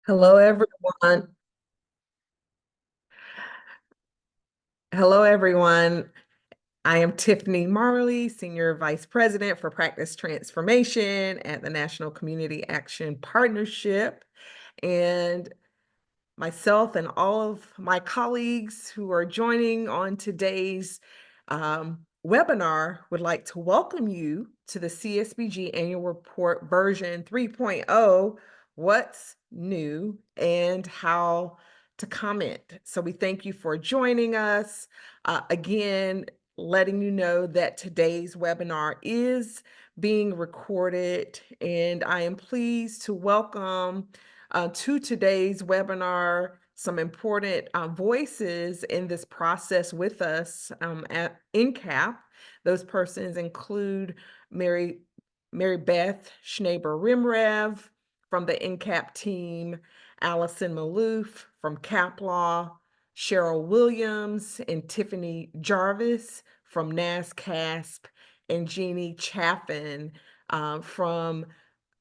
Hello, everyone. Hello, everyone. I am Tiffany Marley, Senior Vice President for Practice Transformation at the National Community Action Partnership. And myself and all of my colleagues who are joining on today's webinar would like to welcome you to the CSBG Annual Report version 3.0, What's New and How to Comment. So we thank you for joining us. Again, letting you know that today's webinar is being recorded, and I am pleased to welcome to today's webinar some important voices in this process with us at NCAP. Those persons include Mary Beth Schneber-Rimrev from the NCAP team, Allison Maloof from CAP Law, Cheryl Williams and Tiffany Jarvis from NASCASP, and Jeannie Chaffin from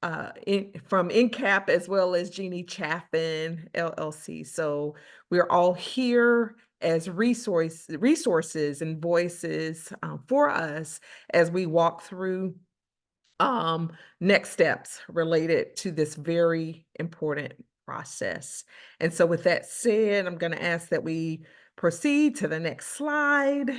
NCAP, as well as Jeannie Chaffin LLC. So we're all here as resources and voices for us as we walk through next steps related to this very important process. And so with that said, I'm going to ask that we proceed to the next slide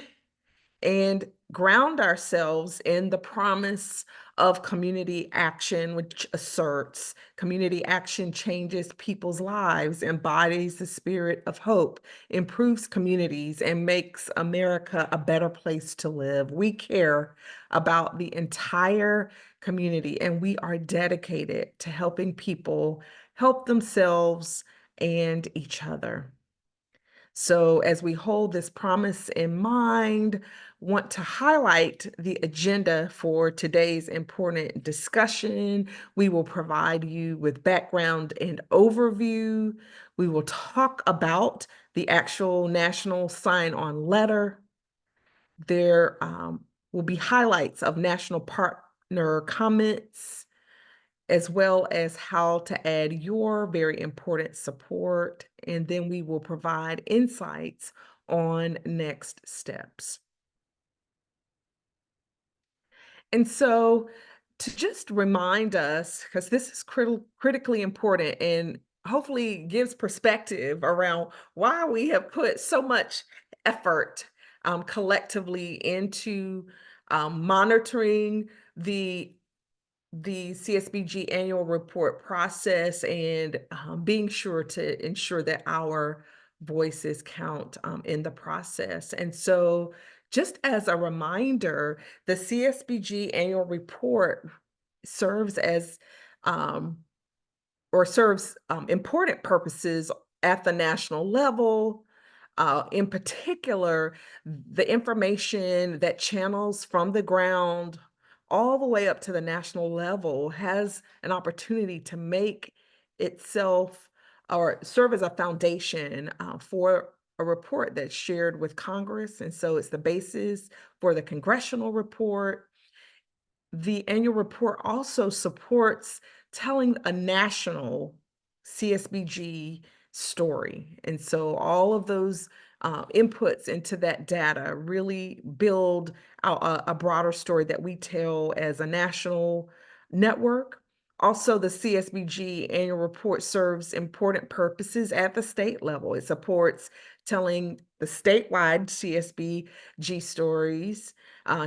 and ground ourselves in the promise of community action, which asserts community action changes people's lives, embodies the spirit of hope, improves communities, and makes America a better place to live. We care about the entire community, and we are dedicated to helping people help themselves and each other. So as we hold this promise in mind, want to highlight the agenda for today's important discussion. We will provide you with background and overview. We will talk about the actual national sign-on letter. There will be highlights of national partner comments, as well as how to add your very important support. And then we will provide insights on next steps. And so to just remind us, because this is critically important and hopefully gives perspective around why we have put so much effort collectively into monitoring the CSBG annual report process and being sure to ensure that our voices count in the process. And so just as a reminder, the CSBG annual report serves as serves important purposes at the national level. In particular, the information that channels from the ground all the way up to the national level has an opportunity to make itself or serve as a foundation for a report that's shared with Congress. And so it's the basis for the congressional report. The annual report also supports telling a national CSBG story. And so all of those inputs into that data really build out a broader story that we tell as a national network. Also, the CSBG annual report serves important purposes at the state level. It supports telling the statewide CSBG stories.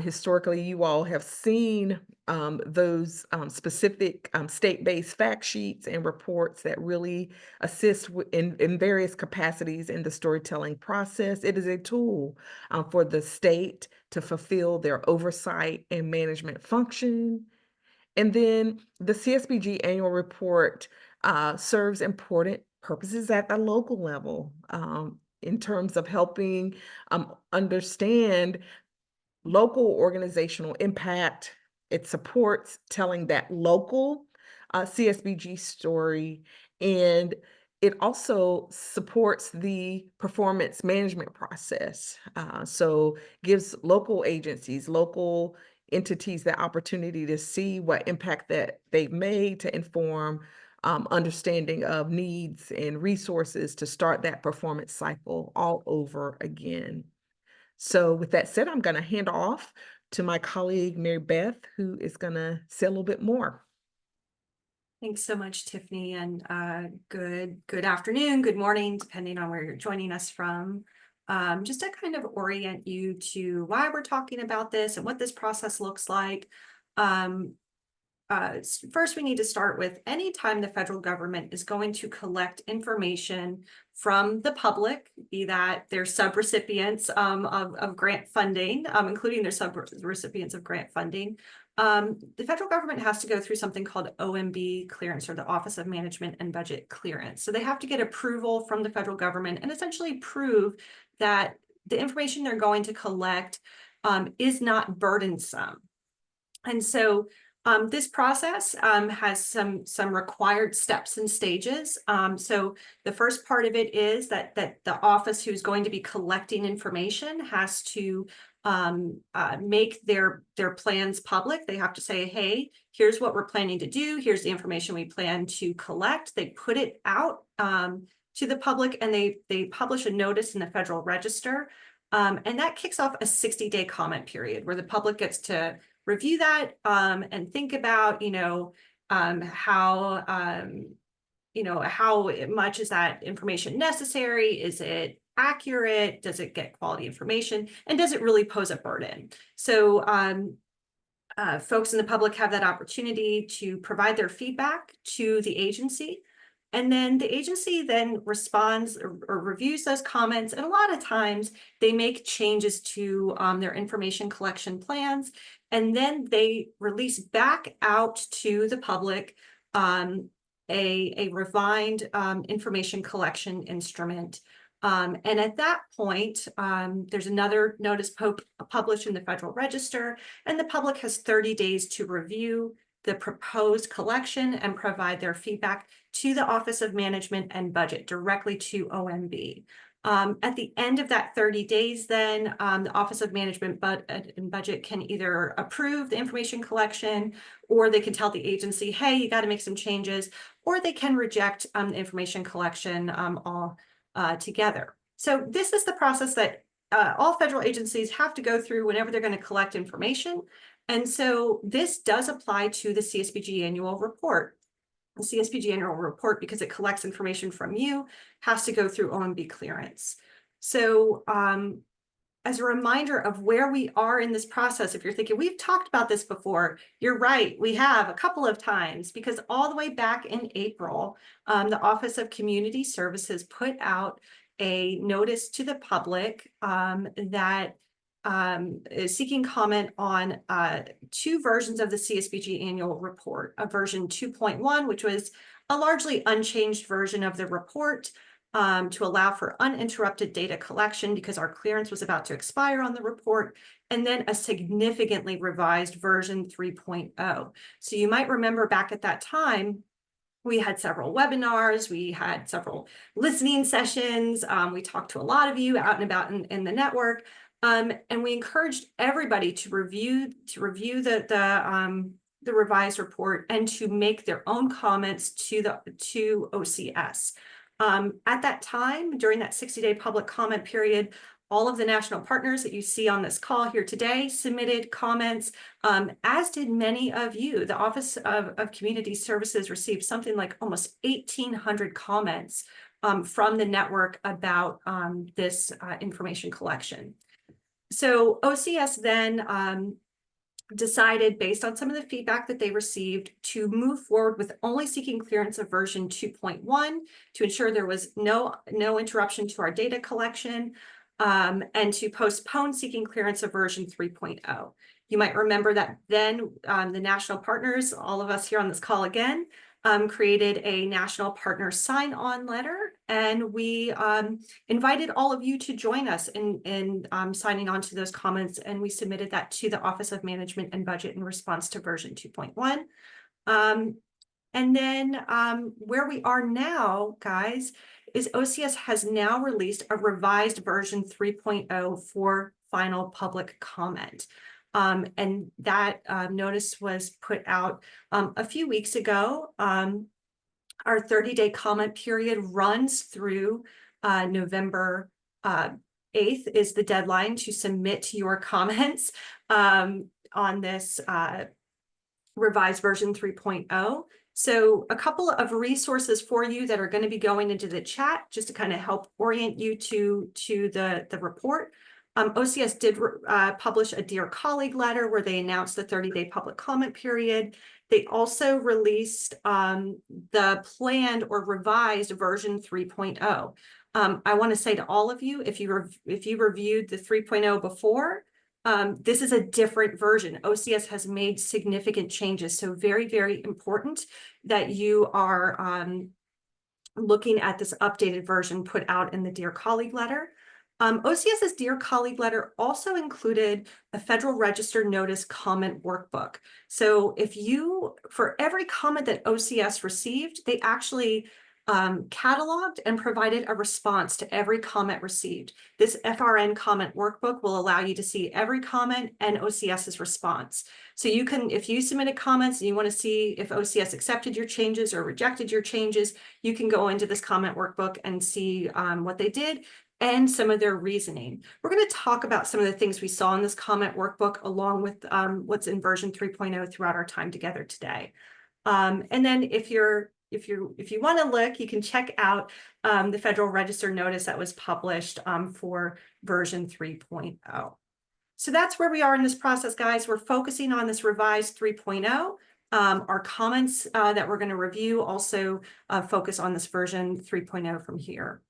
Historically, you all have seen those specific state-based fact sheets and reports that really assist in various capacities in the storytelling process. It is a tool for the state to fulfill their oversight and management function. And then the CSBG annual report serves important purposes at the local level in terms of helping understand local organizational impact. It supports telling that local CSBG story, and it also supports the performance management process. So gives local agencies, local entities the opportunity to see what impact that they've made to inform understanding of needs and resources to start that performance cycle all over again. So with that said, I'm going to hand off to my colleague, Mary Beth, who is going to say a little bit more. Thanks so much, Tiffany, and good afternoon, good morning, depending on where you're joining us from. Just to kind of orient you to why we're talking about this and what this process looks like. First, we need to start with any time the federal government is going to collect information from the public, be that their subrecipients of grant funding, including their subrecipients of grant funding. The federal government has to go through something called OMB clearance, or the Office of Management and Budget clearance. So they have to get approval from the federal government and essentially prove that the information they're going to collect is not burdensome. And so this process has some required steps and stages. So the first part of it is that the office who's going to be collecting information has to make their plans public. They have to say, hey, here's what we're planning to do. Here's the information we plan to collect. They put it out to the public, and they publish a notice in the Federal Register. And that kicks off a 60-day comment period where the public gets to review that and think about, how much is that information necessary? Is it accurate? Does it get quality information? And does it really pose a burden? So folks in the public have that opportunity to provide their feedback to the agency. And then the agency then responds or reviews those comments. And a lot of times they make changes to their information collection plans. And then they release back out to the public a refined information collection instrument. And at that point, there's another notice published in the Federal Register, and the public has 30 days to review the proposed collection and provide their feedback to the Office of Management and Budget directly to OMB. At the end of that 30 days, then the Office of Management and Budget can either approve the information collection, or they can tell the agency, hey, you got to make some changes, or they can reject the information collection all together. So this is the process that all federal agencies have to go through whenever they're going to collect information. And so this does apply to the CSBG Annual Report. The CSBG Annual Report, because it collects information from you, has to go through OMB clearance. So as a reminder of where we are in this process, if you're thinking, we've talked about this before, you're right, we have a couple of times, because all the way back in April, the Office of Community Services put out a notice to the public that is seeking comment on two versions of the CSBG Annual Report, a version 2.1, which was a largely unchanged version of the report to allow for uninterrupted data collection because our clearance was about to expire on the report, and then a significantly revised version 3.0. So you might remember back at that time, we had several webinars, we had several listening sessions, we talked to a lot of you out and about in the network. And we encouraged everybody to review the revised report and to make their own comments to OCS. At that time, during that 60-day public comment period, all of the national partners that you see on this call here today submitted comments, as did many of you. The Office of Community Services received something like almost 1,800 comments from the network about this information collection. So OCS then decided, based on some of the feedback that they received, to move forward with only seeking clearance of version 2.1 to ensure there was no interruption to our data collection, and to postpone seeking clearance of version 3.0. You might remember that then the national partners, all of us here on this call again, created a national partner sign-on letter, and we invited all of you to join us in signing on to those comments, and we submitted that to the Office of Management and Budget in response to version 2.1. And then where we are now, guys, is OCS has now released a revised version 3.0 for final public comment. And that notice was put out a few weeks ago. Our 30-day comment period runs through November 8th is the deadline to submit your comments on this revised version 3.0. So a couple of resources for you that are going to be going into the chat just to kind of help orient you to the report. OCS did publish a Dear Colleague letter where they announced the 30-day public comment period. They also released the planned or revised version 3.0. I want to say to all of you, if you reviewed the 3.0 before, this is a different version. OCS has made significant changes, so very, very important that you are looking at this updated version put out in the Dear Colleague letter. OCS's Dear Colleague letter also included a Federal Register notice comment workbook. So for every comment that OCS received, they actually cataloged and provided a response to every comment received. This FRN comment workbook will allow you to see every comment and OCS's response. So you can, if you submitted comments and you want to see if OCS accepted your changes or rejected your changes, you can go into this comment workbook and see what they did and some of their reasoning. We're going to talk about some of the things we saw in this comment workbook along with what's in version 3.0 throughout our time together today. And then if you want to look, you can check out the Federal Register notice that was published for version 3.0. So that's where we are in this process, guys. We're focusing on this revised 3.0. Our comments that we're going to review also focus on this version 3.0 from here.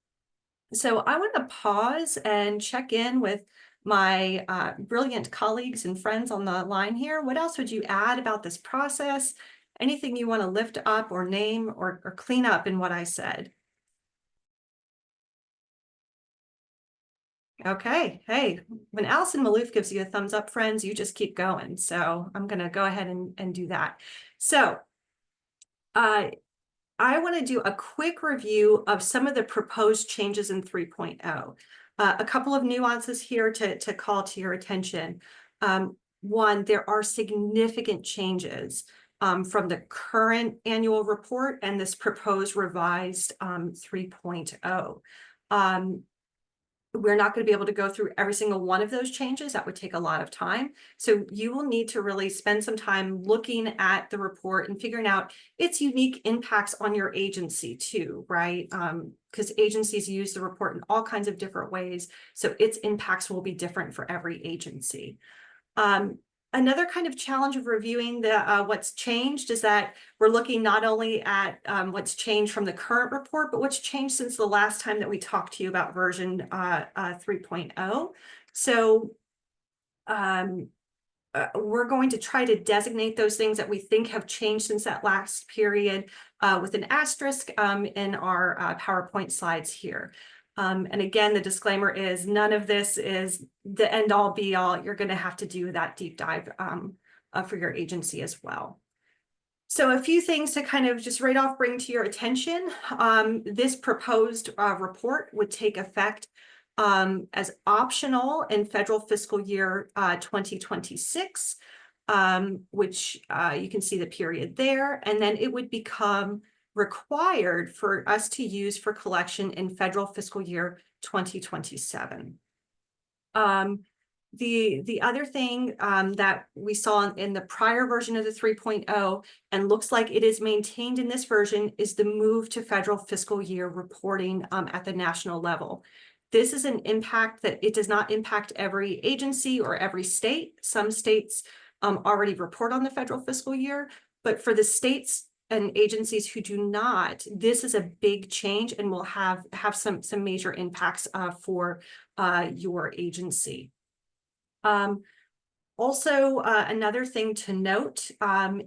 So I want to pause and check in with my brilliant colleagues and friends on the line here. What else would you add about this process? Anything you want to lift up or name or clean up in what I said? Okay, hey, when Allison Maloof gives you a thumbs up, friends, you just keep going. So I'm going to go ahead and do that. So I want to do a quick review of some of the proposed changes in 3.0. A couple of nuances here to call to your attention. One, there are significant changes from the current annual report and this proposed revised 3.0. We're not going to be able to go through every single one of those changes. That would take a lot of time. So you will need to really spend some time looking at the report and figuring out its unique impacts on your agency too, right? Because agencies use the report in all kinds of different ways. So its impacts will be different for every agency. Another kind of challenge of reviewing the what's changed is that we're looking not only at what's changed from the current report, but what's changed since the last time that we talked to you about version 3.0. So we're going to try to designate those things that we think have changed since that last period with an asterisk in our PowerPoint slides here. And again, the disclaimer is none of this is the end all be all. You're going to have to do that deep dive for your agency as well. So a few things to kind of just right off bring to your attention. This proposed report would take effect as optional in federal fiscal year 2026, which you can see the period there, and then it would become required for us to use for collection in federal fiscal year 2027. The other thing that we saw in the prior version of the 3.0 and looks like it is maintained in this version is the move to federal fiscal year reporting at the national level. This is an impact that it does not impact every agency or every state. Some states already report on the federal fiscal year, but for the states and agencies who do not, this is a big change and will have some major impacts for your agency. Also, another thing to note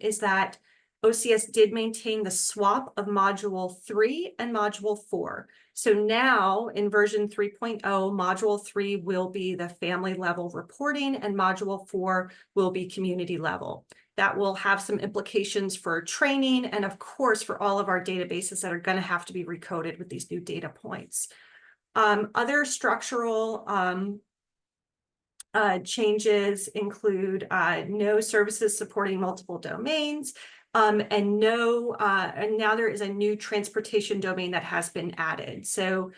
is that OCS did maintain the swap of Module 3 and Module 4. So now in version 3.0, Module 3 will be the family level reporting and Module 4 will be community level. That will have some implications for training and of course for all of our databases that are going to have to be recoded with these new data points. Other structural changes include no services supporting multiple domains, And now there is a new transportation domain that has been added. So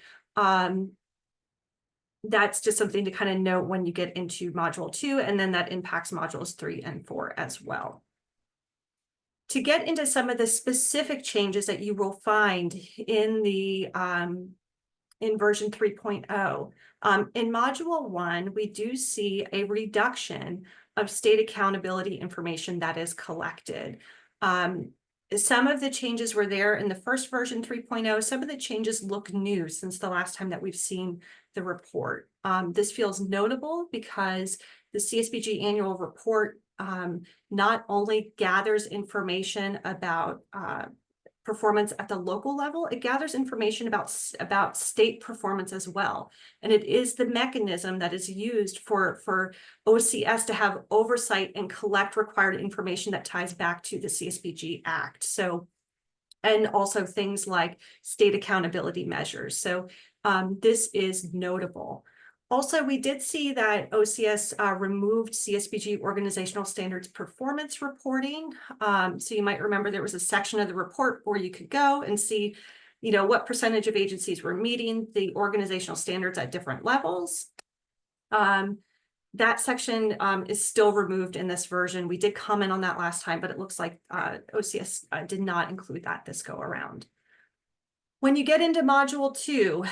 that's just something to kind of note when you get into module 2, and then that impacts modules 3 and 4 as well. To get into some of the specific changes that you will find in the in version 3.0, in module 1, we do see a reduction of state accountability information that is collected. Some of the changes were there in the first version 3.0. Some of the changes look new since the last time that we've seen the report. This feels notable because the CSBG Annual Report not only gathers information about performance at the local level, it gathers information about state performance as well. And it is the mechanism that is used for OCS to have oversight and collect required information that ties back to the CSBG Act. So, and also things like state accountability measures. So this is notable. Also, we did see that OCS removed CSBG organizational standards performance reporting. So you might remember there was a section of the report where you could go and see, what percentage of agencies were meeting the organizational standards at different levels. That section is still removed in this version. We did comment on that last time, but it looks like OCS did not include that this go around. When you get into module 2,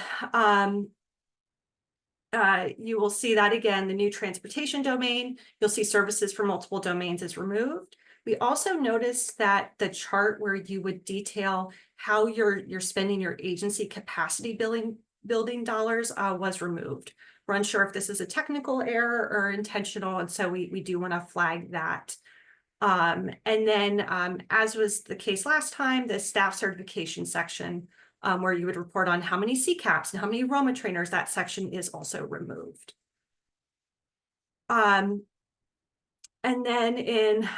you will see that again, the new transportation domain, you'll see services for multiple domains is removed. We also noticed that the chart where you would detail how you're spending your agency capacity building dollars was removed. We're unsure if this is a technical error or intentional, and so we do want to flag that. And then, as was the case last time, the staff certification section, where you would report on how many CCAPs and how many Roma trainers, that section is also removed. And then in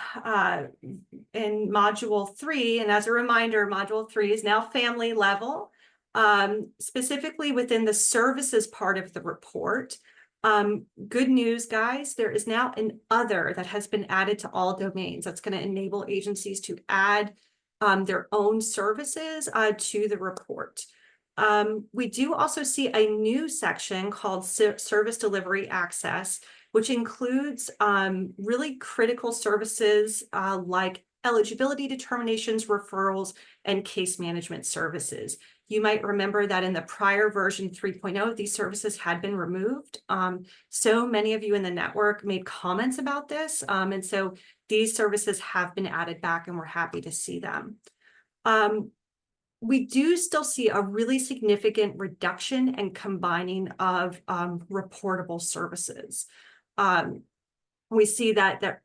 module 3, and as a reminder, module 3 is now family level, specifically within the services part of the report. Good news, guys, there is now an other that has been added to all domains. That's going to enable agencies to add their own services to the report. We do also see a new section called Service Delivery Access, which includes really critical services like eligibility determinations, referrals, and case management services. You might remember that in the prior version 3.0, these services had been removed. So many of you in the network made comments about this. And so these services have been added back, and we're happy to see them. We do still see a really significant reduction and combining of reportable services. We see that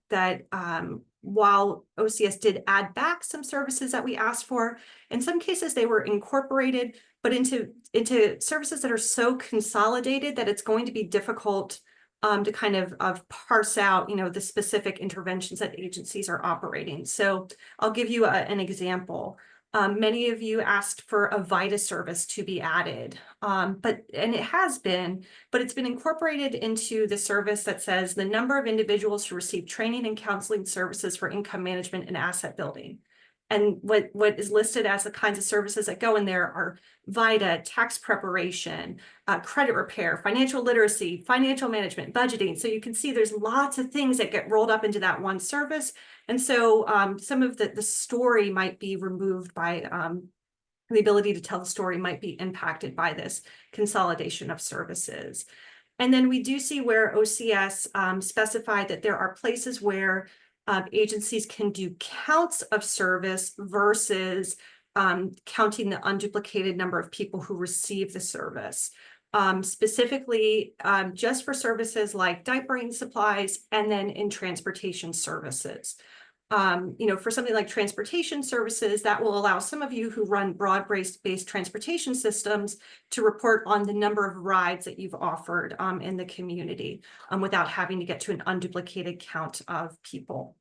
while OCS did add back some services that we asked for, in some cases they were incorporated, but into services that are so consolidated that it's going to be difficult to kind of parse out, the specific interventions that agencies are operating. So I'll give you an example. Many of you asked for a VITA service to be added, and it has been, but it's been incorporated into the service that says the number of individuals who receive training and counseling services for income management and asset building. And what is listed as the kinds of services that go in there are VITA, tax preparation, credit repair, financial literacy, financial management, budgeting. So you can see there's lots of things that get rolled up into that one service. And so some of the story might be removed by the ability to tell the story might be impacted by this consolidation of services. And then we do see where OCS specified that there are places where agencies can do counts of service versus counting the unduplicated number of people who receive the service. Specifically, just for services like diapering supplies, and then in transportation services. For something like transportation services, that will allow some of you who run broad-based transportation systems to report on the number of rides that you've offered in the community without having to get to an unduplicated count of people.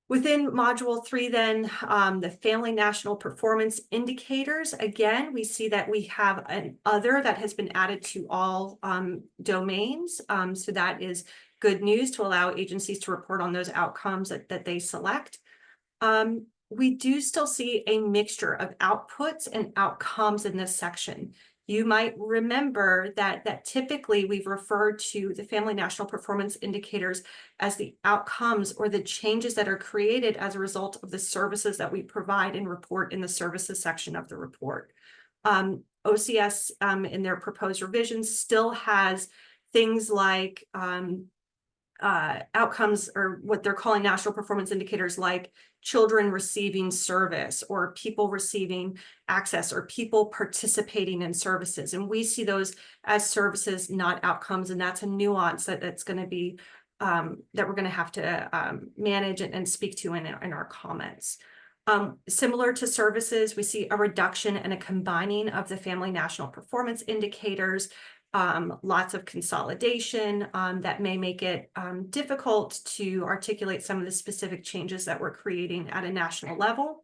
Within module 3, then, the family national performance indicators, again, we see that we have an other that has been added to all domains. So that is good news to allow agencies to report on those outcomes that they select. We do still see a mixture of outputs and outcomes in this section. You might remember that typically we've referred to the Family National Performance Indicators as the outcomes or the changes that are created as a result of the services that we provide and report in the services section of the report. OCS in their proposed revisions still has things like outcomes, or what they're calling national performance indicators, like children receiving service or people receiving access or people participating in services. And we see those as services, not outcomes. And that's a nuance that's going to be that we're going to have to manage and speak to in our comments. Similar to services, we see a reduction and a combining of the Family National Performance Indicators, lots of consolidation that may make it difficult to articulate some of the specific changes that we're creating at a national level.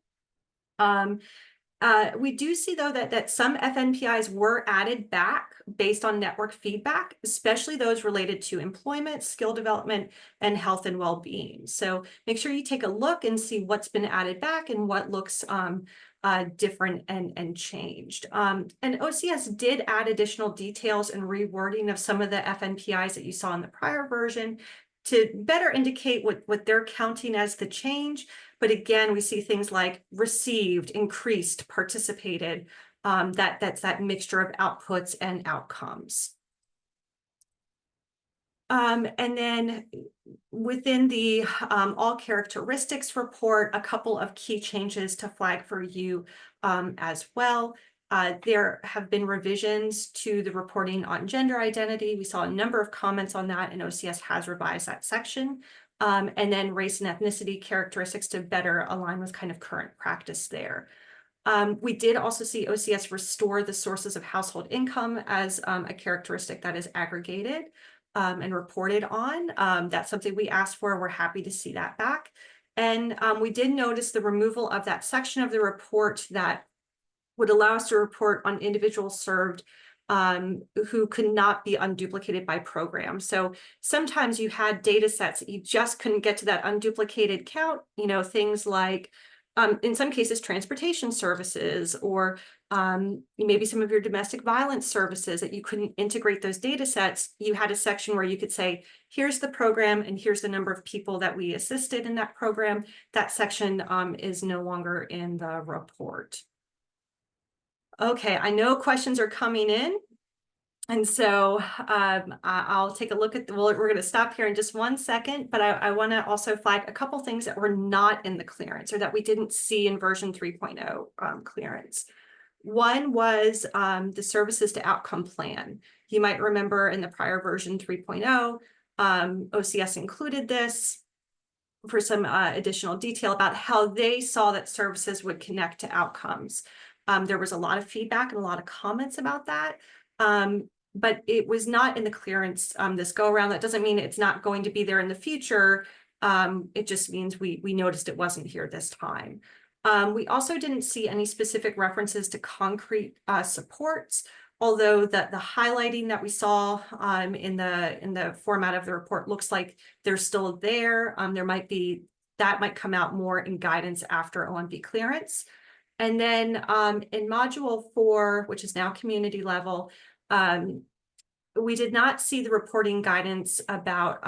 We do see, though, that some FNPIs were added back based on network feedback, especially those related to employment, skill development, and health and well-being. So make sure you take a look and see what's been added back and what looks different and changed. And OCS did add additional details and rewording of some of the FNPIs that you saw in the prior version to better indicate what they're counting as the change. But again, we see things like received, increased, participated, that's that mixture of outputs and outcomes. And then within the all characteristics report, a couple of key changes to flag for you as well. There have been revisions to the reporting on gender identity. We saw a number of comments on that, and OCS has revised that section. And then race and ethnicity characteristics to better align with kind of current practice there. We did also see OCS restore the sources of household income as a characteristic that is aggregated and reported on. That's something we asked for. We're happy to see that back. And we did notice the removal of that section of the report that would allow us to report on individuals served who could not be unduplicated by program. So sometimes you had data sets that you just couldn't get to that unduplicated count, things like in some cases, transportation services, or maybe some of your domestic violence services that you couldn't integrate those data sets. You had a section where you could say, here's the program and here's the number of people that we assisted in that program. That section is no longer in the report. Okay, I know questions are coming in. And so I'll take a look at, we're going to stop here in just 1 second, but I want to also flag a couple things that were not in the clearance or that we didn't see in version 3.0 clearance. One was the services to outcome plan. You might remember in the prior version 3.0, OCS included this for some additional detail about how they saw that services would connect to outcomes. There was a lot of feedback and a lot of comments about that. But it was not in the clearance this go around. That doesn't mean it's not going to be there in the future. It just means we noticed it wasn't here this time. We also didn't see any specific references to concrete supports, although the highlighting that we saw in the format of the report looks like they're still there. That might come out more in guidance after OMB clearance. And then in module 4, which is now community level, we did not see the reporting guidance about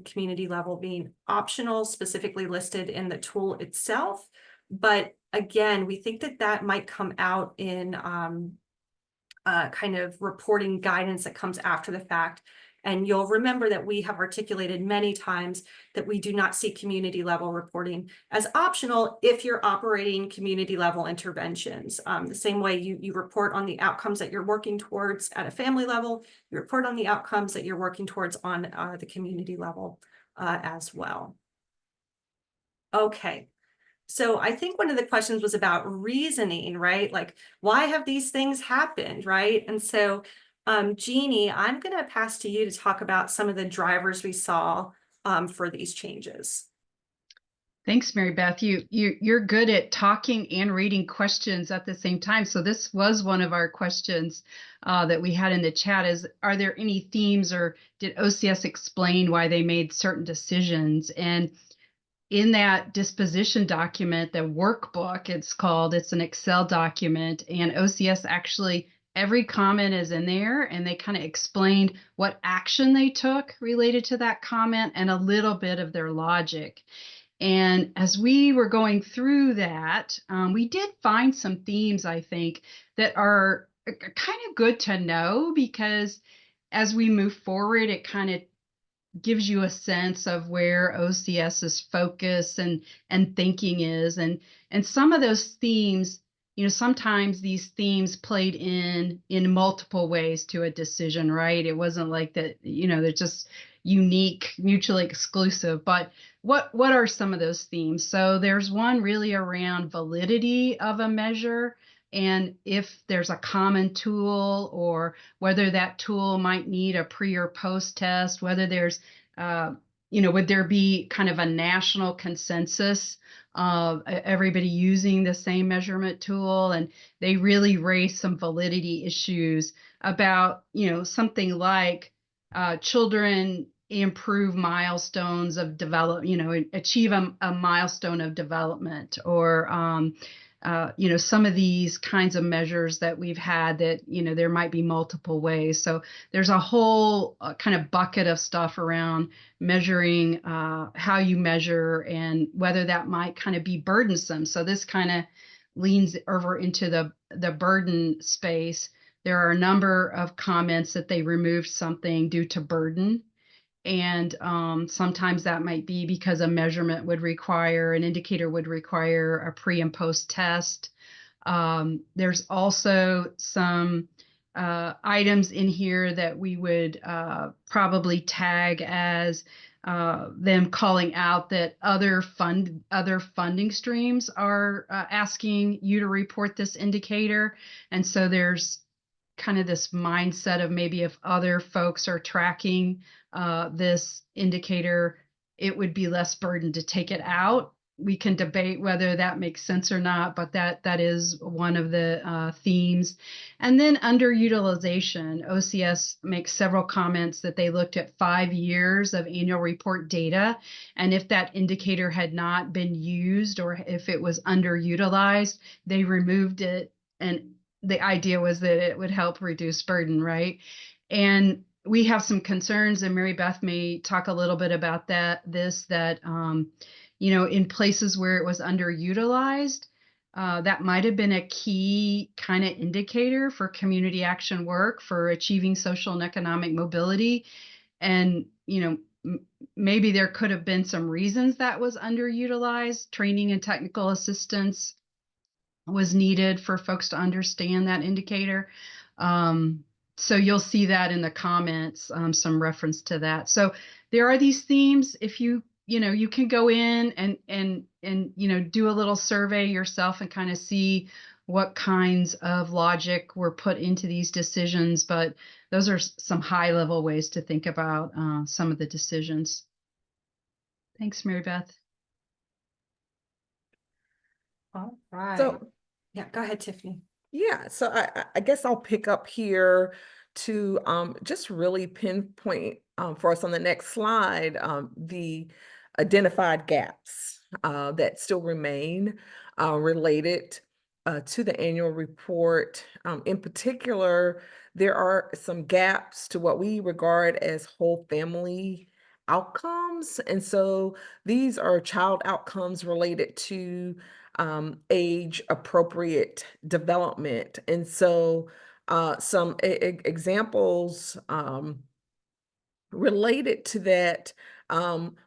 community level being optional, specifically listed in the tool itself. But again, we think that might come out in kind of reporting guidance that comes after the fact. And you'll remember that we have articulated many times that we do not see community level reporting as optional if you're operating community level interventions. The same way you report on the outcomes that you're working towards at a family level, you report on the outcomes that you're working towards on the community level as well. Okay. So I think one of the questions was about reasoning, right? Like, why have these things happened, right? And so Jeannie, I'm going to pass to you to talk about some of the drivers we saw for these changes. Thanks, Mary Beth. You're good at talking and reading questions at the same time. So this was one of our questions that we had in the chat is, are there any themes or did OCS explain why they made certain decisions? And in that disposition document, the workbook, it's an Excel document, and OCS actually, every comment is in there, and they kind of explained what action they took related to that comment and a little bit of their logic. And as we were going through that, we did find some themes, I think, that are kind of good to know, because as we move forward, it kind of gives you a sense of where OCS's focus and thinking is. And some of those themes, sometimes these themes played in multiple ways to a decision, right? It wasn't like that, they're just unique, mutually exclusive. But what are some of those themes? So there's one really around validity of a measure, and if there's a common tool, or whether that tool might need a pre or post test, whether there's, would there be kind of a national consensus of everybody using the same measurement tool? And they really raised some validity issues about, something like children improve milestones of develop, achieve a milestone of development, or some of these kinds of measures that we've had that, there might be multiple ways. So there's a whole kind of bucket of stuff around measuring how you measure and whether that might kind of be burdensome. So this kind of leans over into the burden space. There are a number of comments that they removed something due to burden. And sometimes that might be because a measurement would require, an indicator would require a pre and post test. There's also some items in here that we would probably tag as them calling out that other funding streams are asking you to report this indicator. And so there's kind of this mindset of, maybe if other folks are tracking this indicator, it would be less burden to take it out. We can debate whether that makes sense or not, but that is one of the themes. And then underutilization, OCS makes several comments that they looked at 5 years of annual report data, and if that indicator had not been used or if it was underutilized, they removed it. And the idea was that it would help reduce burden, right? And we have some concerns, and Mary Beth may talk a little bit about that, in places where it was underutilized, that might have been a key kind of indicator for community action work for achieving social and economic mobility. And, maybe there could have been some reasons that was underutilized. Training and technical assistance was needed for folks to understand that indicator. So you'll see that in the comments, some reference to that. So there are these themes. If you can go in and do a little survey yourself and kind of see what kinds of logic were put into these decisions. But those are some high level ways to think about some of the decisions. Thanks, Mary Beth. All right. So Yeah, go ahead, Tiffany. yeah, so I guess I'll pick up here to just really pinpoint for us on the next slide the identified gaps that still remain related to the annual report. In particular, there are some gaps to what we regard as whole family outcomes. And so these are child outcomes related to age appropriate development. And so some examples related to that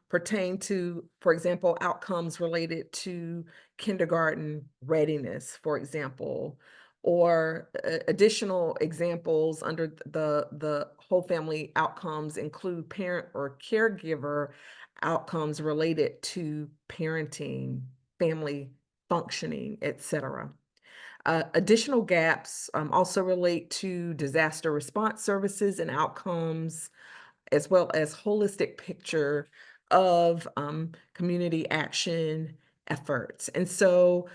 pertain to, for example, outcomes related to kindergarten readiness, for example, or additional examples under the whole family outcomes include parent or caregiver outcomes related to parenting, family functioning, etc. Additional gaps also relate to disaster response services and outcomes, as well as holistic picture of community action efforts. And so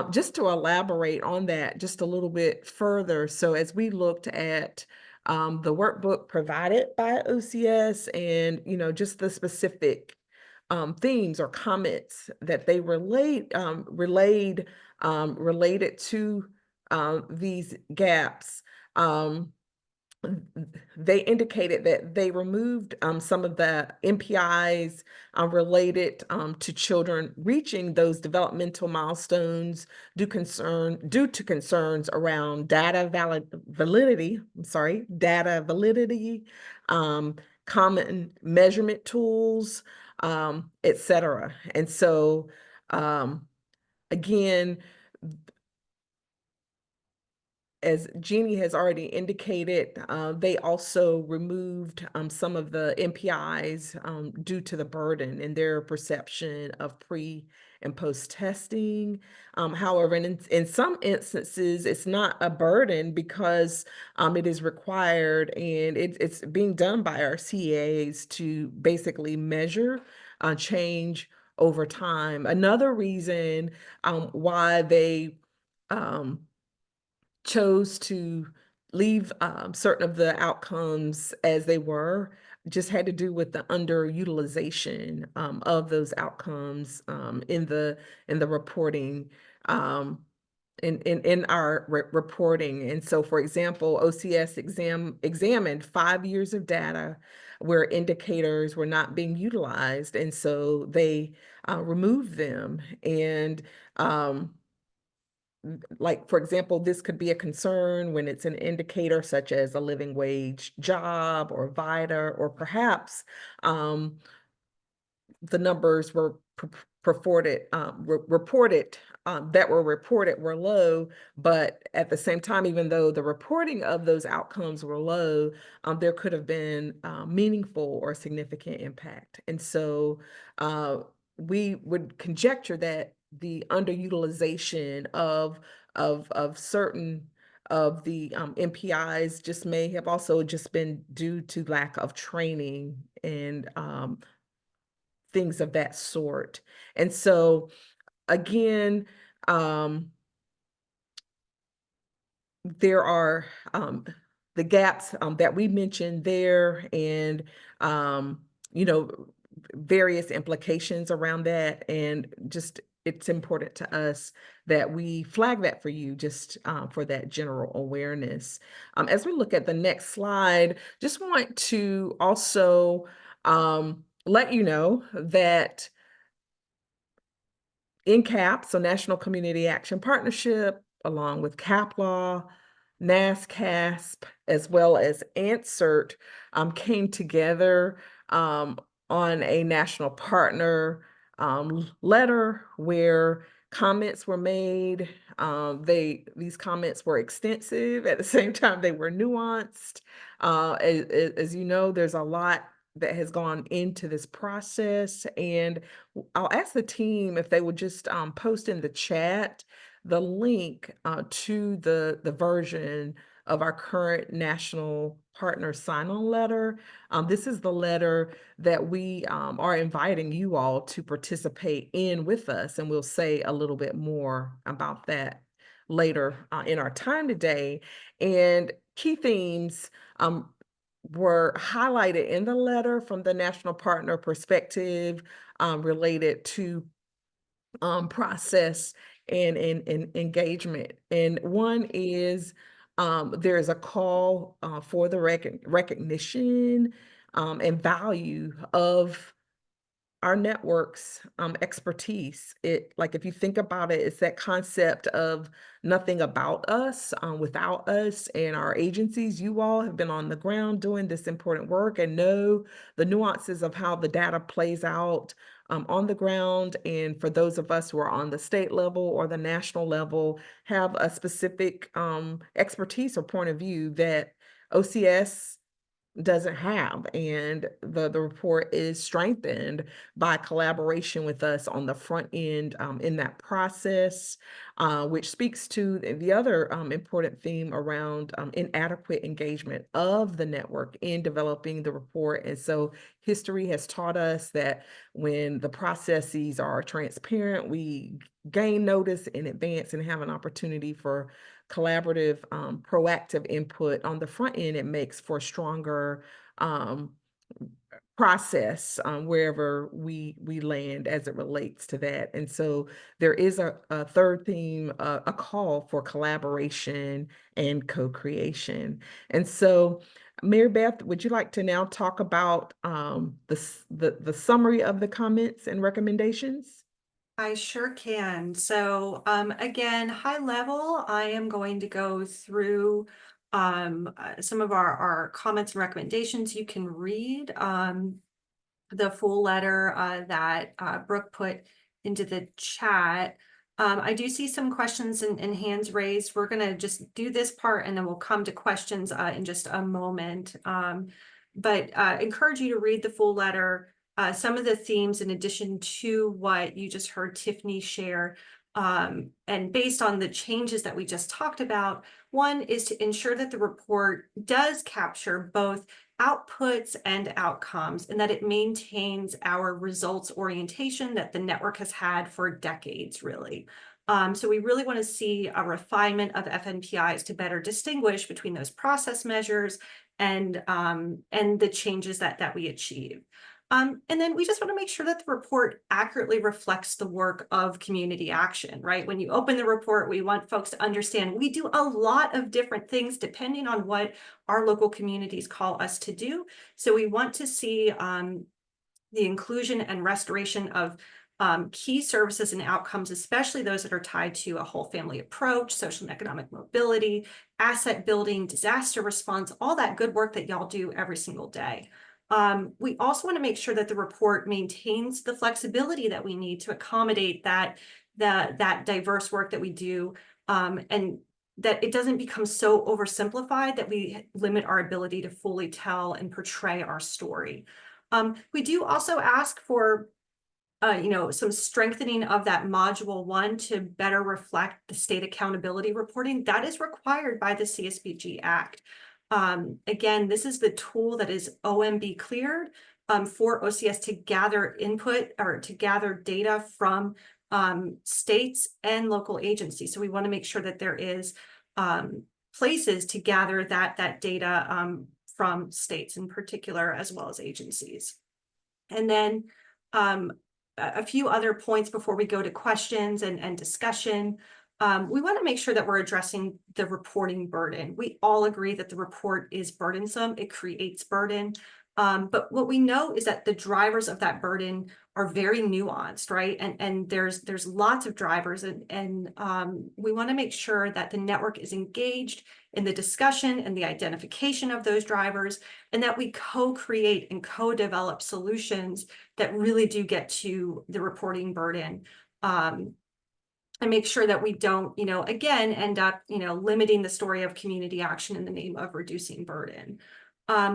just to elaborate on that just a little bit further, so as we looked at the workbook provided by OCS and, just the specific themes or comments that they related to these gaps, they indicated that they removed some of the MPIs related to children reaching those developmental milestones due to concerns around data validity, common measurement tools, etc. And so, again, as Jeannie has already indicated, they also removed some of the MPIs due to the burden in their perception of pre and post testing. However, in some instances, it's not a burden because it is required and it's being done by our CAs to basically measure change over time. Another reason why they chose to leave certain of the outcomes as they were just had to do with the underutilization of those outcomes in the reporting in our reporting. And so, for example, OCS examined 5 years of data where indicators were not being utilized, and so they removed them. And like, for example, this could be a concern when it's an indicator such as a living wage job or VITA, or perhaps the numbers were reported that were reported were low, but at the same time, even though the reporting of those outcomes were low, there could have been meaningful or significant impact. And so we would conjecture that the underutilization of certain of the MPIs just may have also just been due to lack of training and things of that sort. And so again, there are the gaps that we mentioned there, and you know, various implications around that. And just it's important to us that we flag that for you, just for that general awareness. As we look at the next slide, just want to also let you know that NCAP, so National Community Action Partnership, along with CAPLAW, NASCASP, as well as ANSERT, came together on a national partner letter where comments were made. These comments were extensive. At the same time, they were nuanced. As you know, there's a lot that has gone into this process, and I'll ask the team if they would just post in the chat the link to the version of our current national partner sign-on letter. This is the letter that we are inviting you all to participate in with us, and we'll say a little bit more about that later in our time today. And key themes were highlighted in the letter from the national partner perspective related to process and engagement. And one is there is a call for the recognition and value of our network's expertise. Like, if you think about it, it's that concept of nothing about us without us, and our agencies. You all have been on the ground doing this important work and know the nuances of how the data plays out on the ground. And for those of us who are on the state level or the national level, have a specific expertise or point of view that OCS doesn't have. And the report is strengthened by collaboration with us on the front end in that process, which speaks to the other important theme around inadequate engagement of the network in developing the report. And so history has taught us that when the processes are transparent, we gain notice in advance and have an opportunity for collaborative, proactive input on the front end. It makes for stronger um, process wherever we land as it relates to that. And so there is a third theme, a call for collaboration and co-creation. And so, Mary Beth, would you like to now talk about the summary of the comments and recommendations? I sure can. So again, high level, I am going to go through some of our comments and recommendations. You can read the full letter that Brooke put into the chat. I do see some questions and hands raised. We're going to just do this part and then we'll come to questions in just a moment. But encourage you to read the full letter. Some of the themes, in addition to what you just heard Tiffany share, and based on the changes that we just talked about, one is to ensure that the report does capture both outputs and outcomes, and that it maintains our results orientation that the network has had for decades, really. So we really want to see a refinement of FNPIs to better distinguish between those process measures and the changes that we achieve. And then we just want to make sure that the report accurately reflects the work of community action, right? When you open the report, we want folks to understand we do a lot of different things depending on what our local communities call us to do. So we want to see the inclusion and restoration of key services and outcomes, especially those that are tied to a whole family approach, social and economic mobility, asset building, disaster response, all that good work that y'all do every single day. We also want to make sure that the report maintains the flexibility that we need to accommodate that diverse work that we do, and that it doesn't become so oversimplified that we limit our ability to fully tell and portray our story. We do also ask for some strengthening of that module 1 to better reflect the state accountability reporting that is required by the CSBG Act. Again, this is the tool that is OMB cleared for OCS to gather input or to gather data from states and local agencies. So we want to make sure that there is places to gather that data from states in particular, as well as agencies. And then a few other points before we go to questions and discussion. We want to make sure that we're addressing the reporting burden. We all agree that the report is burdensome. It creates burden. But what we know is that the drivers of that burden are very nuanced, right? And there's lots of drivers, and we want to make sure that the network is engaged in the discussion and the identification of those drivers, and that we co-create and co-develop solutions that really do get to the reporting burden. And make sure that we don't, again, end up, limiting the story of community action in the name of reducing burden.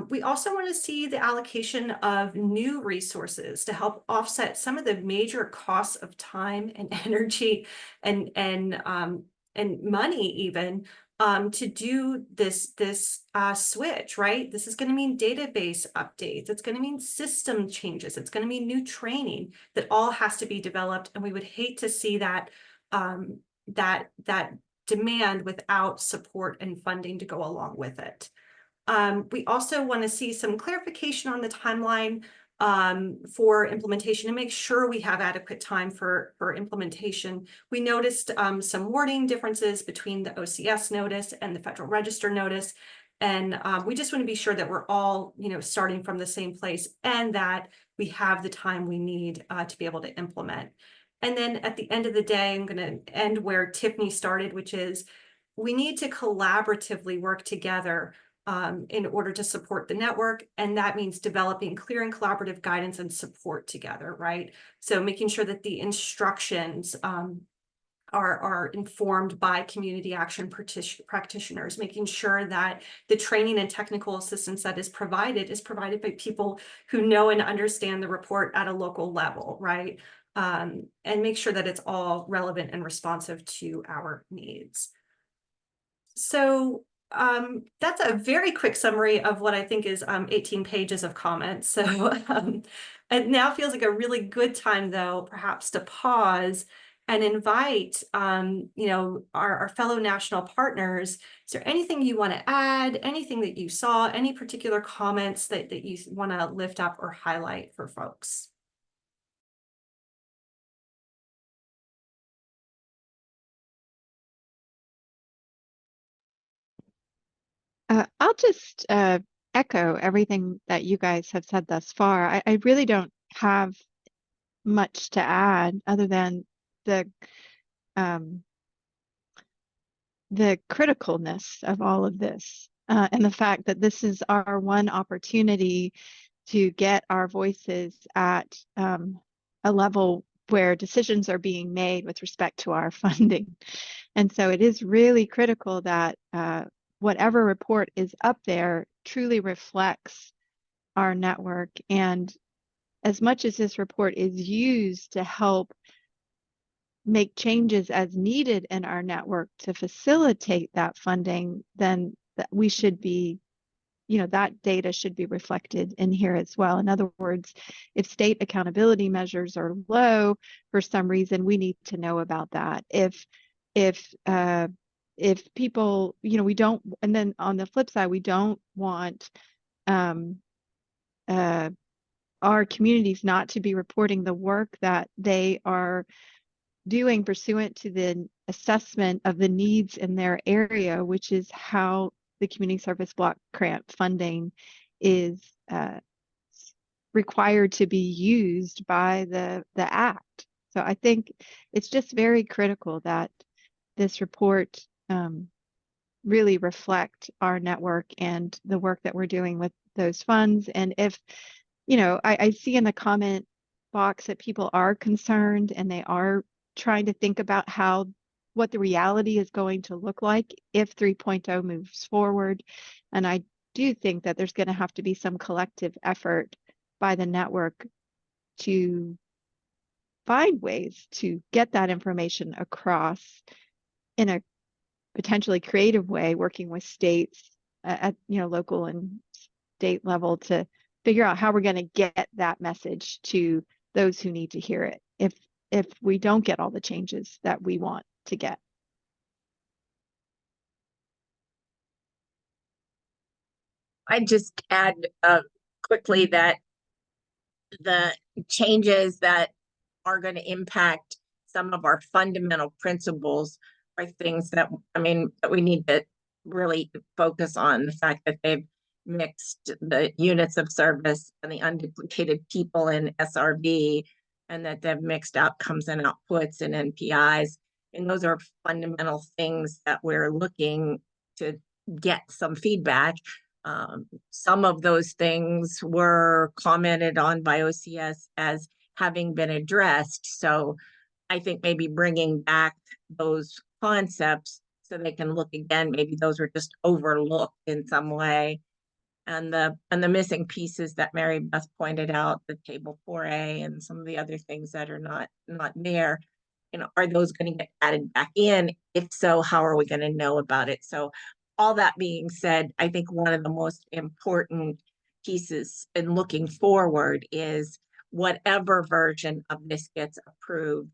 We also want to see the allocation of new resources to help offset some of the major costs of time and energy and money even to do this switch, right? This is going to mean database updates. It's going to mean system changes. It's going to mean new training that all has to be developed. And we would hate to see that that demand without support and funding to go along with it. We also want to see some clarification on the timeline for implementation and make sure we have adequate time for implementation. We noticed some wording differences between the OCS notice and the Federal Register notice. And we just want to be sure that we're all, starting from the same place and that we have the time we need to be able to implement. And then at the end of the day, I'm going to end where Tiffany started, which is we need to collaboratively work together in order to support the network. And that means developing clear and collaborative guidance and support together, right? So making sure that the instructions are informed by community action practitioners, making sure that the training and technical assistance that is provided by people who know and understand the report at a local level, right? And make sure that it's all relevant and responsive to our needs. So that's a very quick summary of what I think is 18 pages of comments. So it now feels like a really good time, though, perhaps to pause and invite our fellow national partners. Is there anything you want to add, anything that you saw, any particular comments that you want to lift up or highlight for folks? I'll just echo everything that you guys have said thus far. I really don't have much to add other than the criticalness of all of this, and the fact that this is our one opportunity to get our voices at a level where decisions are being made with respect to our funding. And so it is really critical that whatever report is up there truly reflects our network. And as much as this report is used to help make changes as needed in our network to facilitate that funding, then we should be, that data should be reflected in here as well. In other words, if state accountability measures are low for some reason, we need to know about that. If people, we don't, and then on the flip side, we don't want our communities not to be reporting the work that they are doing pursuant to the assessment of the needs in their area, which is how the community service block grant funding is required to be used by the Act. So I think it's just very critical that this report really reflect our network and the work that we're doing with those funds. And if, I see in the comment box that people are concerned and they are trying to think about what the reality is going to look like if 3.0 moves forward. And I do think that there's going to have to be some collective effort by the network to find ways to get that information across in a potentially creative way, working with states at local and state level to figure out how we're going to get that message to those who need to hear it if we don't get all the changes that we want to get. I'd just add quickly that the changes that are going to impact some of our fundamental principles are things that, that we need to really focus on. The fact that they've mixed the units of service and the unduplicated people in SRB, and that they've mixed outcomes and outputs and NPIs. And those are fundamental things that we're looking to get some feedback. Some of those things were commented on by OCS as having been addressed. So I think maybe bringing back those concepts so they can look again, maybe those were just overlooked in some way. And the missing pieces that Mary Beth pointed out, the table 4A and some of the other things that are not there, are those going to get added back in? If so, how are we going to know about it? So all that being said, I think one of the most important pieces in looking forward is whatever version of this gets approved,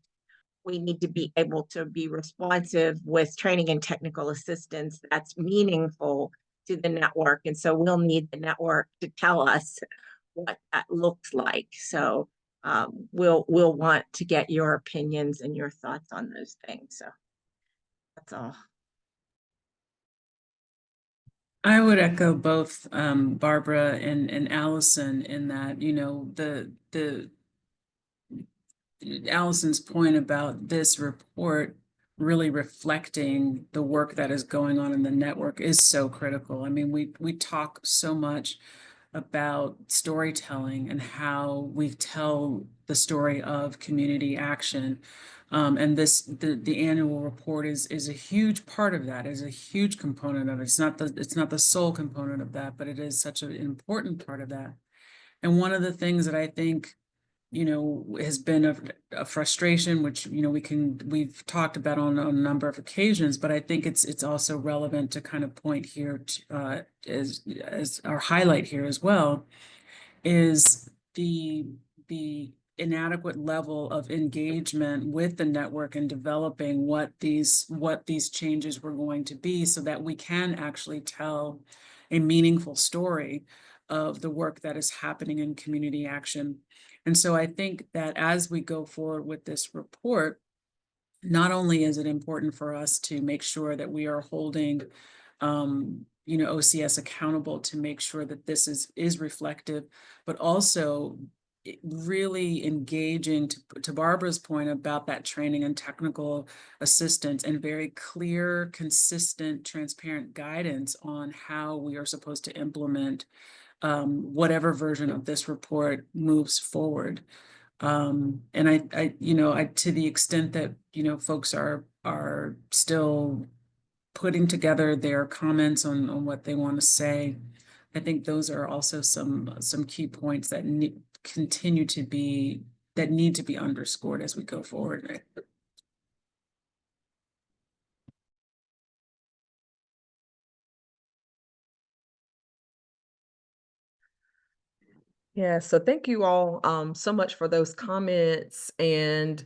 we need to be able to be responsive with training and technical assistance that's meaningful to the network. And so we'll need the network to tell us what that looks like. So we'll want to get your opinions and your thoughts on those things. So that's all. I would echo both Barbara and Allison in that, the Allison's point about this report really reflecting the work that is going on in the network is so critical. We talk so much about storytelling and how we tell the story of community action. And the annual report is a huge part of that, is a huge component of it. It's not the sole component of that, but it is such an important part of that. And one of the things that I think, has been a frustration, which, we've talked about on a number of occasions, but I think it's also relevant to kind of point here to, as our highlight here as well, is the inadequate level of engagement with the network and developing what these changes were going to be, so that we can actually tell a meaningful story of the work that is happening in community action. And so I think that as we go forward with this report, not only is it important for us to make sure that we are holding OCS accountable to make sure that this is reflective, but also really engaging, to Barbara's point about that training and technical assistance, and very clear, consistent, transparent guidance on how we are supposed to implement whatever version of this report moves forward. And I to the extent that, folks are still putting together their comments on what they want to say, I think those are also some key points that need to be underscored as we go forward. Yeah, so thank you all so much for those comments. And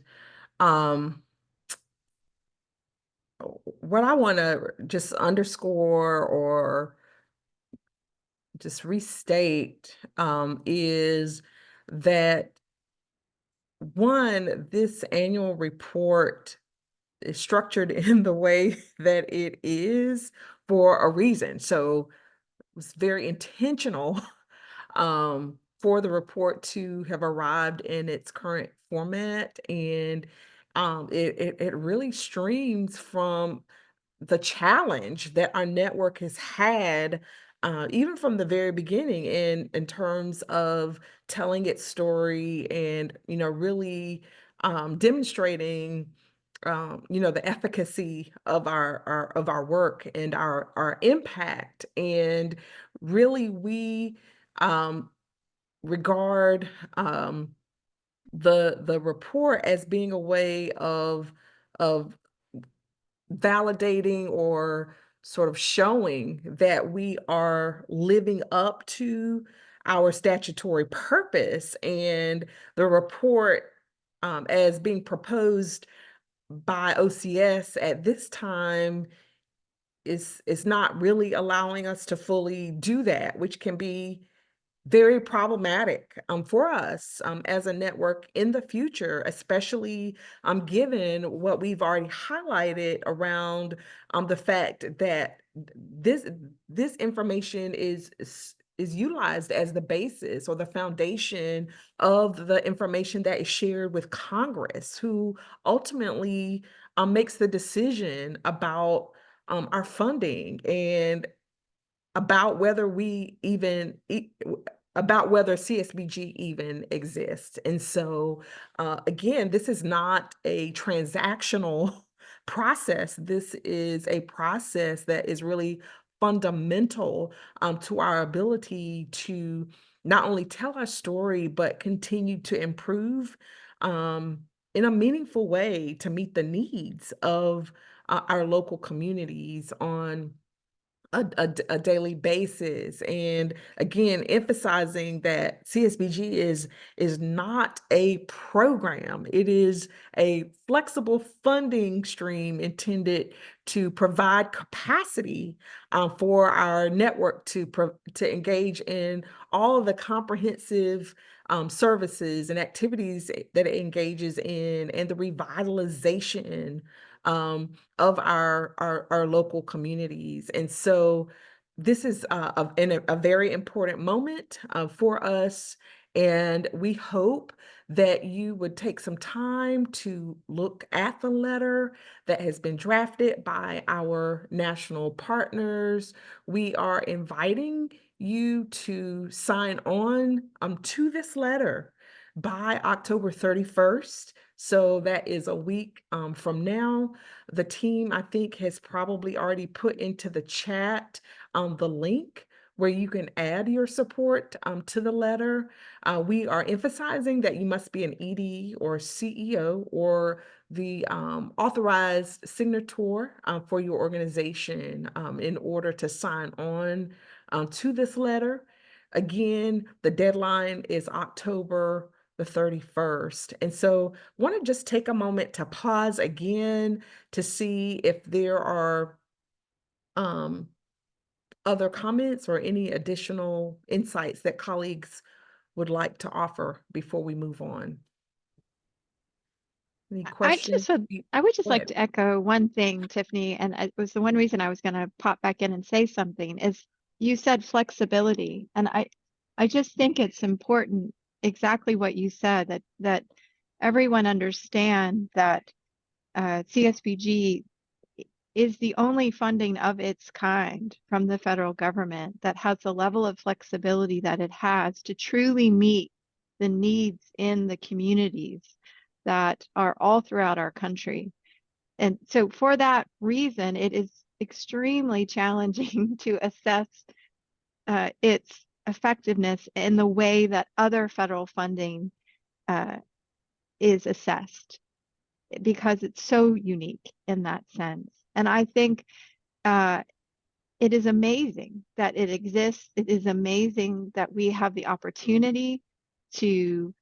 what I want to just underscore or just restate is that, one, this annual report is structured in the way that it is for a reason. So it was very intentional for the report to have arrived in its current format. And it really streams from the challenge that our network has had, even from the very beginning, in terms of telling its story and, really demonstrating, the efficacy of our work and our impact. And really, we regard the report as being a way of validating or sort of showing that we are living up to our statutory purpose. And the report, as being proposed by OCS at this time, is not really allowing us to fully do that, which can be very problematic for us as a network in the future, especially given what we've already highlighted around the fact that this information is utilized as the basis or the foundation of the information that is shared with Congress, who ultimately makes the decision about our funding and about whether about whether CSBG even exists. And so, again, this is not a transactional process. This is a process that is really fundamental to our ability to not only tell our story, but continue to improve in a meaningful way to meet the needs of our local communities on a daily basis. And again, emphasizing that CSBG is not a program. It is a flexible funding stream intended to provide capacity for our network to engage in all of the comprehensive services and activities that it engages in, and the revitalization of our local communities. And so this is a very important moment for us. And we hope that you would take some time to look at the letter that has been drafted by our national partners. We are inviting you to sign on to this letter by October 31st. So that is a week from now. The team, I think, has probably already put into the chat the link where you can add your support to the letter. We are emphasizing that you must be an ED or CEO or the authorized signator for your organization in order to sign on to this letter. Again, the deadline is October the 31st. And so want to just take a moment to pause again to see if there are other comments or any additional insights that colleagues would like to offer before we move on. Any questions? I would just Go like ahead. to echo one thing, Tiffany, and it was the one reason I was going to pop back in and say something is you said flexibility. And I just think it's important, exactly what you said, that everyone understand that CSBG is the only funding of its kind from the federal government that has the level of flexibility that it has to truly meet the needs in the communities that are all throughout our country. And so for that reason, it is extremely challenging to assess its effectiveness in the way that other federal funding is assessed, because it's so unique in that sense. And I think it is amazing that it exists. It is amazing that we have the opportunity to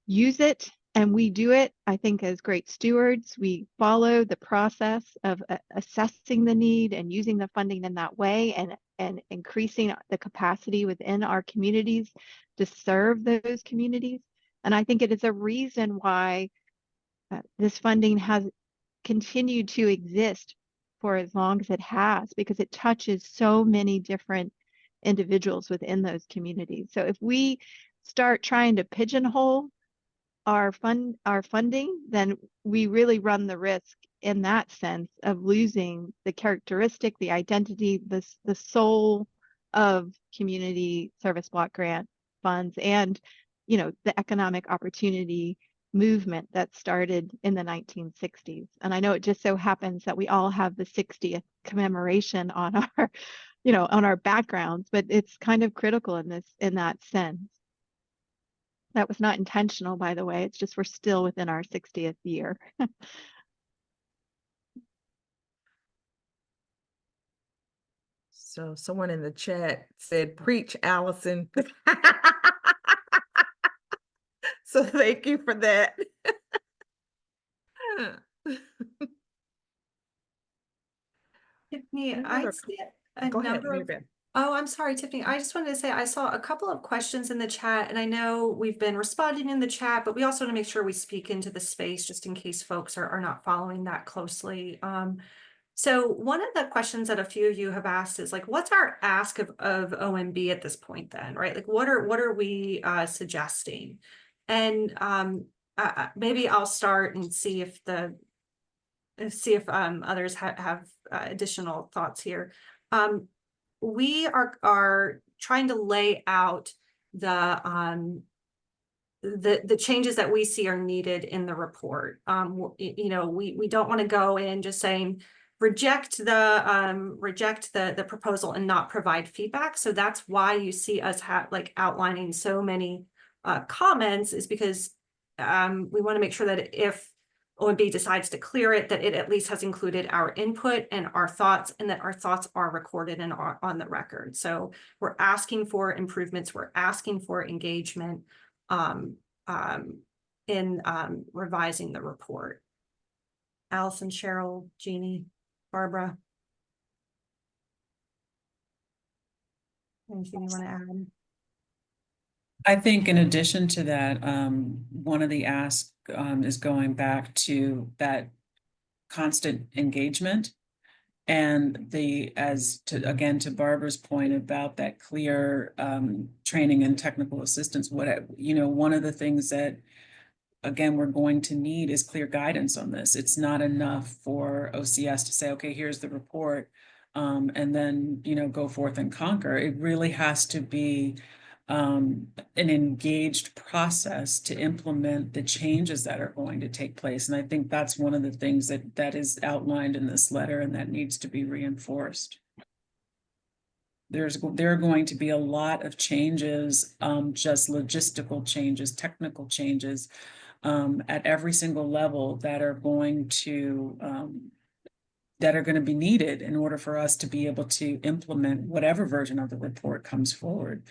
use it, and we do it, I think, as great stewards. We follow the process of assessing the need and using the funding in that way, and increasing the capacity within our communities to serve those communities. And I think it is a reason why this funding has continued to exist for as long as it has, because it touches so many different individuals within those communities. So if we start trying to pigeonhole our funding, then we really run the risk in that sense of losing the characteristic, the identity, the soul of community service block grant funds, and the economic opportunity movement that started in the 1960s. And I know it just so happens that we all have the 60th commemoration on our on our backgrounds, but it's kind of critical in that sense. That was not intentional, by the way. It's just we're still within our 60th year. So someone in the chat said, "Preach, Allison." So thank you for that. Tiffany, Any I other see a Go ahead, number of. Mary Beth. Oh, I'm sorry, Tiffany. I just wanted to say I saw a couple of questions in the chat, and I know we've been responding in the chat, but we also want to make sure we speak into the space just in case folks are not following that closely. So one of the questions that a few of you have asked is like, what's our ask of OMB at this point then, right? Like what are we suggesting? And maybe I'll start and see if others have additional thoughts here. We are trying to lay out the changes that we see are needed in the report. We don't want to go in just saying reject the proposal and not provide feedback. So that's why you see us outlining so many comments, is because we want to make sure that if OMB decides to clear it, that it at least has included our input and our thoughts, and that our thoughts are recorded and are on the record. So we're asking for improvements, we're asking for engagement in revising the report. Allison, Cheryl, Jeannie, Barbara. Anything you want to add? I think in addition to that, one of the asks is going back to that constant engagement, and to Barbara's point about that clear training and technical assistance. One of the things that again we're going to need is clear guidance on this. It's not enough for OCS to say, okay, here's the report, and then go forth and conquer. It really has to be an engaged process to implement the changes that are going to take place. And I think that's one of the things that is outlined in this letter and that needs to be reinforced. There are going to be a lot of changes, just logistical changes, technical changes, at every single level that are going to be needed in order for us to be able to implement whatever version of the report comes forward.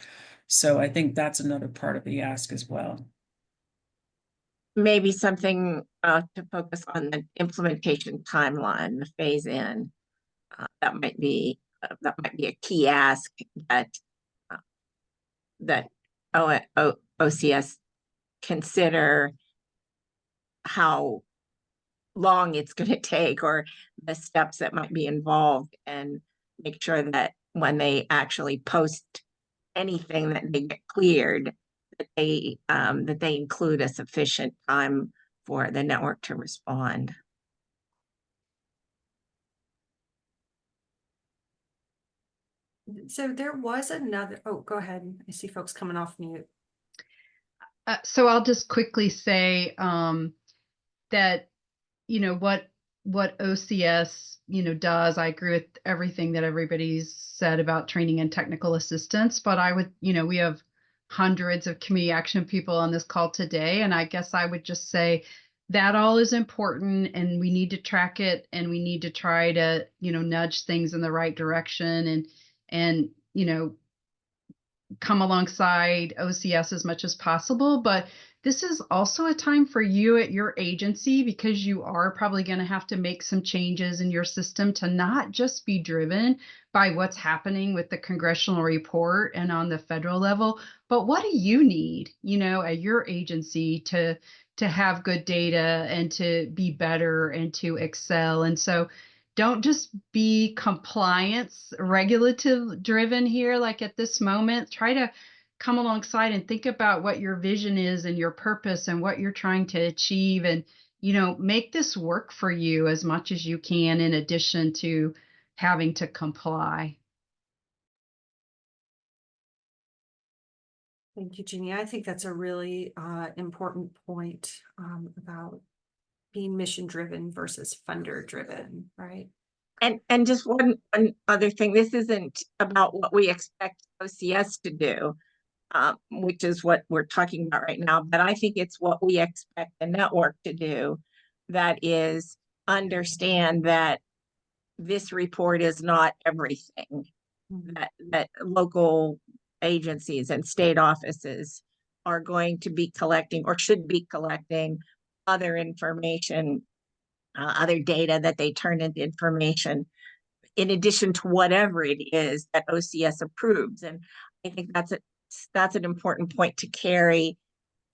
So I think that's another part of the ask as well. Maybe something to focus on the implementation timeline, the phase in. That might be a key ask that OCS consider how long it's going to take or the steps that might be involved, and make sure that when they actually post anything that they get cleared, that they include a sufficient time for the network to respond. So there was another, oh, go ahead. I see folks coming off mute. So I'll just quickly say that, what OCS, does. I agree with everything that everybody's said about training and technical assistance, but I would, we have hundreds of community action people on this call today. And I guess I would just say that all is important and we need to track it and we need to try to, nudge things in the right direction and, come alongside OCS as much as possible. But this is also a time for you at your agency, because you are probably going to have to make some changes in your system to not just be driven by what's happening with the congressional report and on the federal level, but what do you need, at your agency to have good data and to be better and to excel. And so don't just be compliance regulative driven here. Like at this moment, try to come alongside and think about what your vision is and your purpose and what you're trying to achieve, and make this work for you as much as you can, in addition to having to comply. Thank you, Jeannie. I think that's a really important point about being mission driven versus funder driven, right? And just one other thing, this isn't about what we expect OCS to do, which is what we're talking about right now, but I think it's what we expect the network to do. That is, understand that this report is not everything, that local agencies and state offices are going to be collecting or should be collecting other information, other data that they turn into information in addition to whatever it is that OCS approves. And I think that's an important point to carry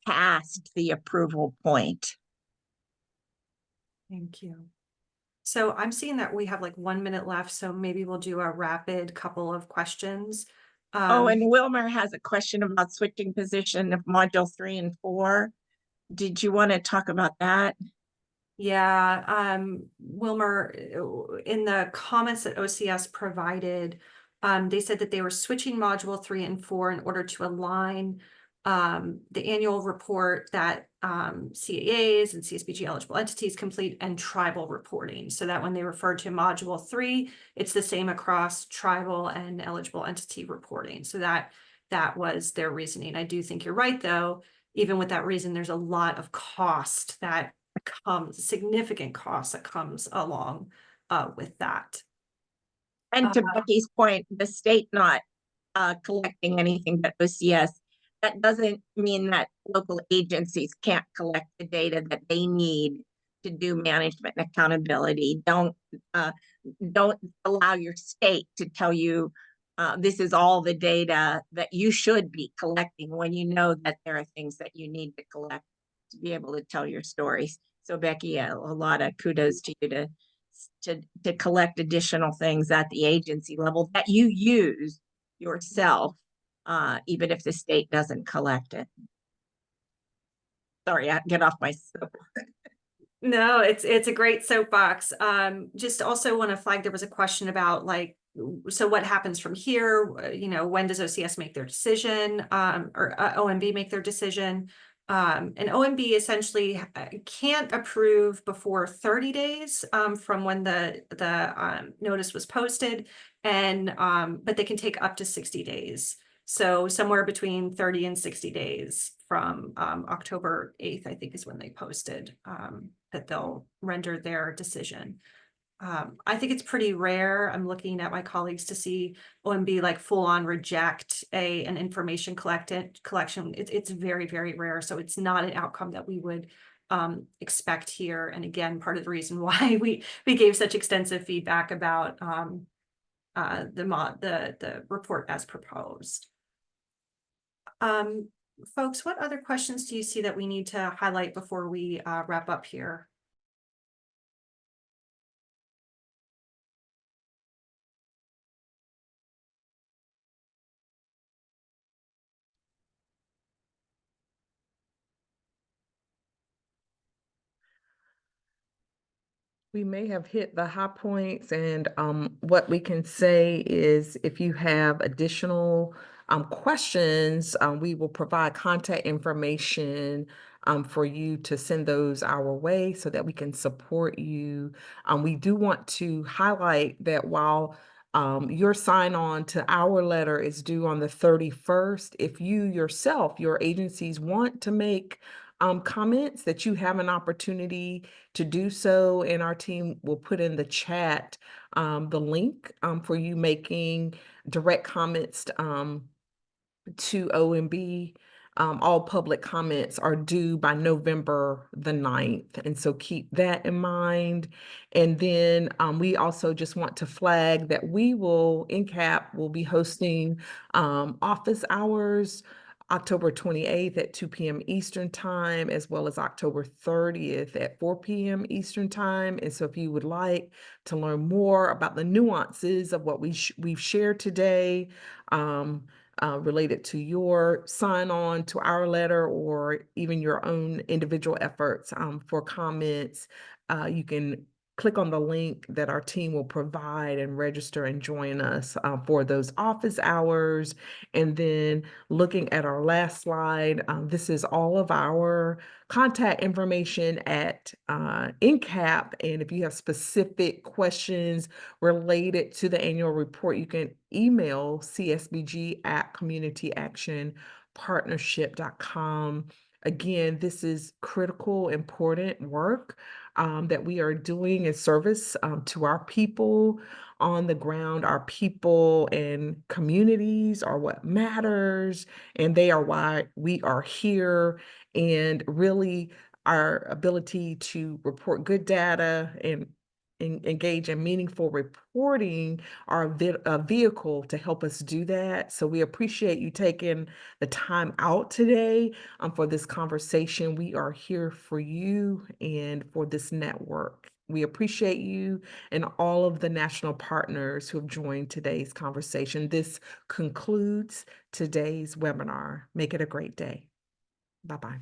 past the approval point. Thank you. So I'm seeing that we have like 1 minute left, so maybe we'll do a rapid couple of questions. And Wilmer has a question about switching position of module 3 and 4. Did you want to talk about that? Yeah, Wilmer, in the comments that OCS provided, they said that they were switching module 3 and 4 in order to align the annual report that CAAs and CSBG eligible entities complete and tribal reporting, so that when they refer to module 3, it's the same across tribal and eligible entity reporting. So that was their reasoning. I do think you're right, though. Even with that reason, there's a lot of cost that significant cost that comes along with that. And to Becky's point, the state not collecting anything but OCS, that doesn't mean that local agencies can't collect the data that they need to do management and accountability. Don't allow your state to tell you this is all the data that you should be collecting, when you know that there are things that you need to collect to be able to tell your stories. So Becky, a lot of kudos to you to collect additional things at the agency level that you use yourself, even if the state doesn't collect it. Sorry, I get off my soapbox. No, it's a great soapbox. Just also want to flag, there was a question about like so what happens from here? You know, when does OCS make their decision, or OMB make their decision? And OMB essentially can't approve before 30 days from when the notice was posted, and but they can take up to 60 days. So somewhere between 30 and 60 days from October 8th, I think is when they posted that they'll render their decision. I think it's pretty rare. I'm looking at my colleagues to see OMB like full on reject an information collection. It's very, very rare. So it's not an outcome that we would expect here. And again, part of the reason why we gave such extensive feedback about the report as proposed. Folks, what other questions do you see that we need to highlight before we wrap up here? We may have hit the high points, and what we can say is if you have additional questions, we will provide contact information for you to send those our way so that we can support you. We do want to highlight that while your sign on to our letter is due on the 31st, if you yourself, your agencies want to make comments, that you have an opportunity to do so, and our team will put in the chat the link for you making direct comments to OMB. All public comments are due by November the 9th. And so keep that in mind. And then we also just want to flag that NCAP will be hosting office hours October 28th at 2 p.m. Eastern Time, as well as October 30th at 4 p.m. Eastern Time. And so if you would like to learn more about the nuances of what we've shared today, related to your sign on to our letter, or even your own individual efforts for comments, you can click on the link that our team will provide and register and join us for those office hours. And then looking at our last slide, this is all of our contact information at NCAP. And if you have specific questions related to the annual report, you can email csbg@communityactionpartnership.com. Again, this is critical, important work that we are doing in service to our people on the ground. Our people and communities are what matters, and they are why we are here. And really, our ability to report good data and engage in meaningful reporting are a vehicle to help us do that. So we appreciate you taking the time out today for this conversation. We are here for you and for this network. We appreciate you and all of the national partners who have joined today's conversation. This concludes today's webinar. Make it a great day. Bye-bye.